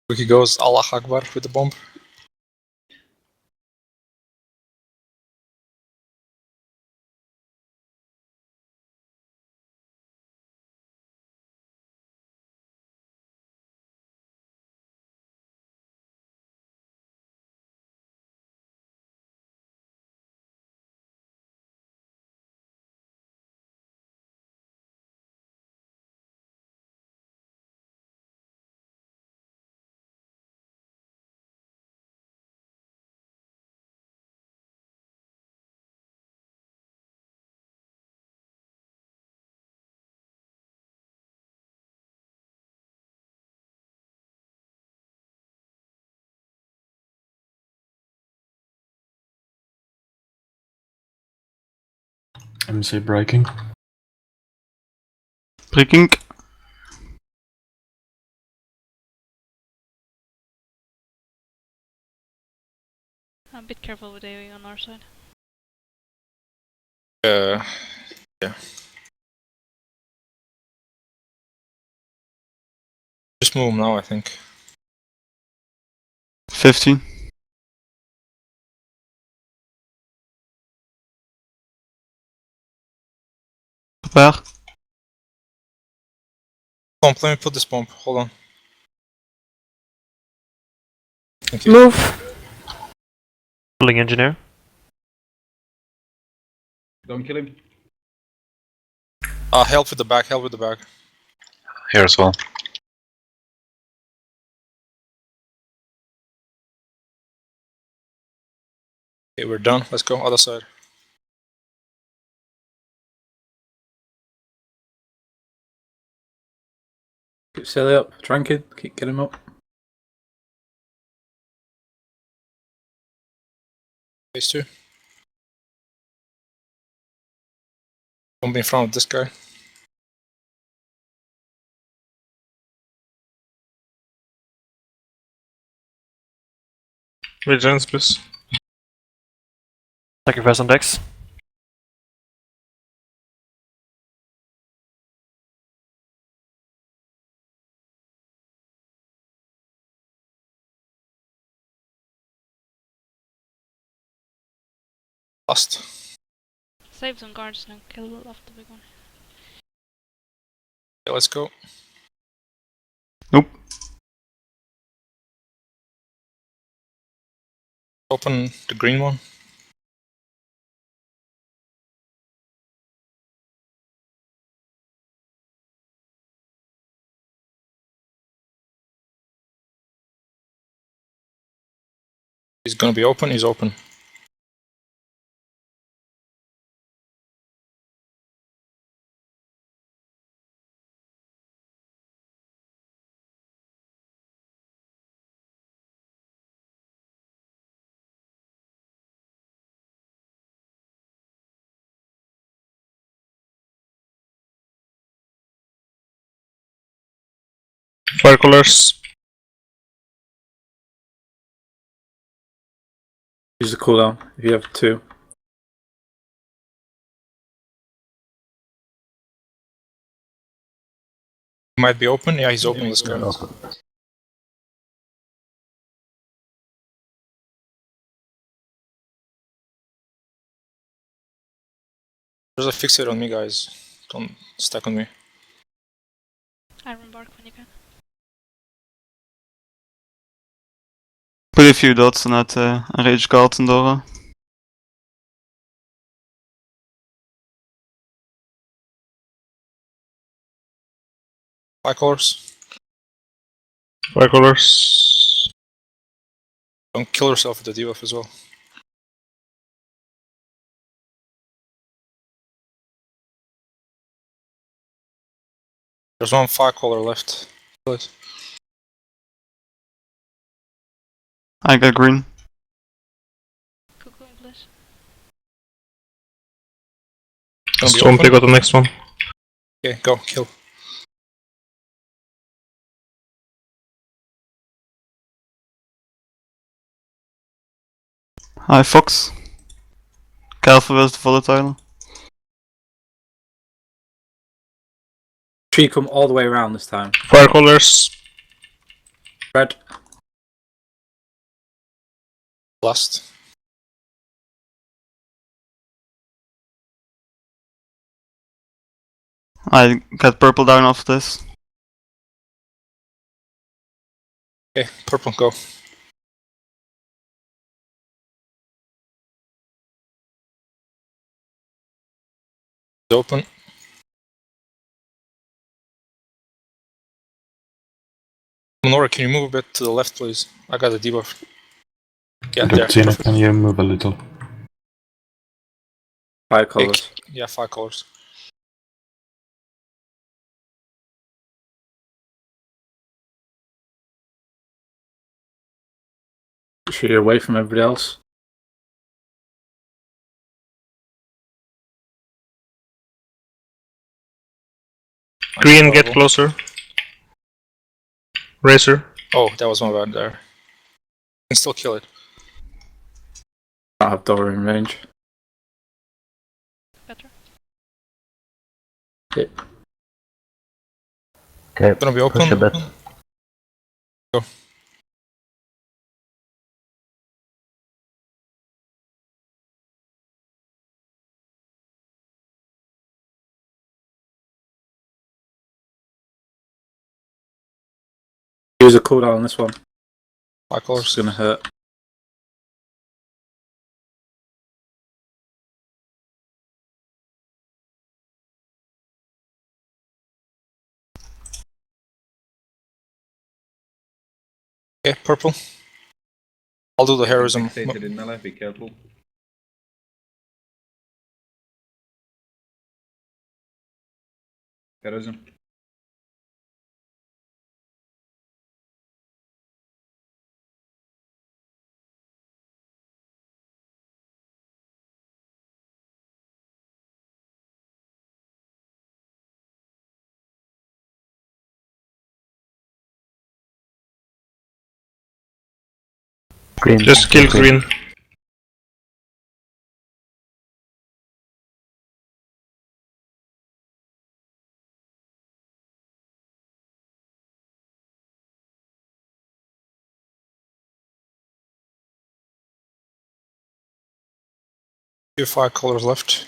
Wiki goes Allah Akbar with the bomb. MC breaking. Breaking. A bit careful with AoE on our side. Yeah. Just move now, I think. 15. Prepare. Bomb, let me put this bomb. Hold on. Thank you. Move. Pulling engineer. Don't kill him. Help with the back, help with the back. Here as well. Okay, we're done. Let's go, other side. Keep Silly up, Trankin, keep getting him up. Phase 2. Don't be in front of this guy. Vigilance, please. Sacrifice on decks. Lost. Save some guards and kill off the big one. Okay, let's go. Nope. Open the green one. He's gonna be open, he's open. Fire colors. Use the cooldown if you have 2. He might be open, yeah, he's open, let's go. There's a fixate on me, guys. Don't stack on me. Iron bark when you can. Put a few dots on that Rage Guard and Dora. Fire colors. Fire colors. Don't kill yourself with the debuff as well. There's one fire color left. Kill it. I got green. Cuckoo English. Gonna be Storm open. take out the next one. Okay, go, kill. Hi Fox. Careful with the volatile. Tree come all the way around this time. Fire colors. Red. Blast. I got purple down off this. Okay, purple, go. It's open. Nora, can you move a bit to the left, please? I got a debuff. Yeah, there. Tina, Perfect. can you move a little? Fire colours. Yeah, 5 colors. Shoot you away from everybody else. Green, get closer. Racer. Oh, that was my bad there. You can still kill it. I don't have Dora in range. Better. Yeah. Okay, Gonna be open. push a bit. Go. Use a cooldown on this one. 5 It's colors. gonna hurt. Okay, purple. I'll do the heroism. Fixated in melee, be careful. Heroism. Green. Just kill green. Few 5 colors left.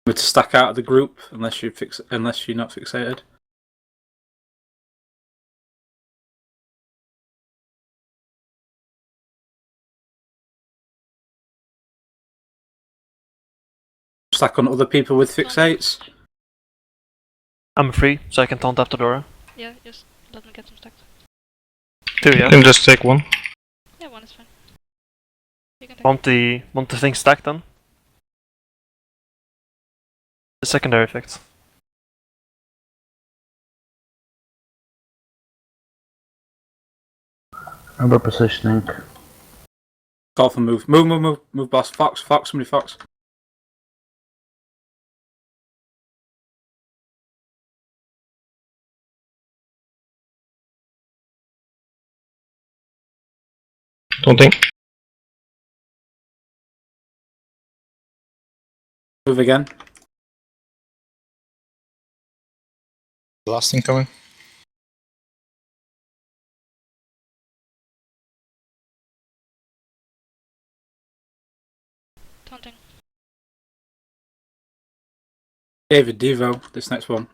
We're to stack out of the group unless you're not fixated. Stack on other people with fixates. I'm free, so I can taunt after Dora. Yeah, just let me get some stacks. 2, You yeah. can just take one. Yeah, 1 is fine. You can take Want the thing stacked then? The secondary effects. Remember positioning. Call for move. Move, boss. Fox, somebody fox. Don't think. Move again. Last thing coming. taunting. David Devo, this next one.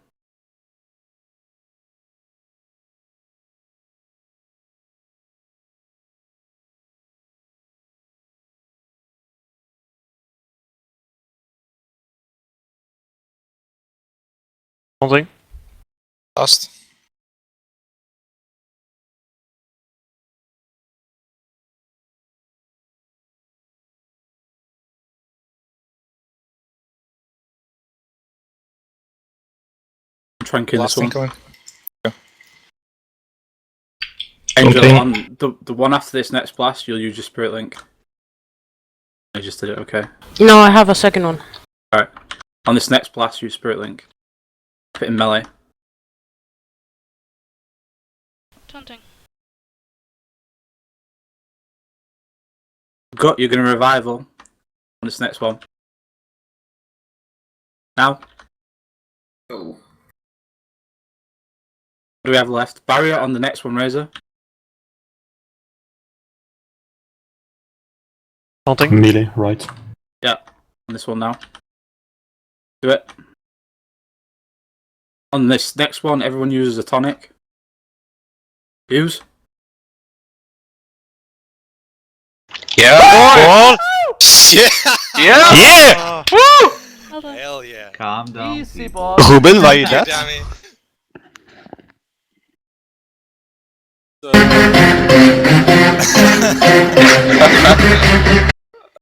Taunting. Last. Try and kill Last this thing one. coming. Angel, Okay. on the one after this next blast, you'll use your spirit link. I just did it, okay. No, I have a second one. Alright. On this next blast, use spirit link. Put it in melee. Taunting. You're gonna revival on this next one. Now. Oh. do we have left? Barrier on the next one, Razor. Taunting. Melee, right. On this one now. Do it. On this next one, everyone uses a tonic. Use. Yeah! Yeah! Yeah! Yeah! Woo! Well done. Hell yeah. Calm down. Easy, people. boss. Ruben, why you dead? Damn it.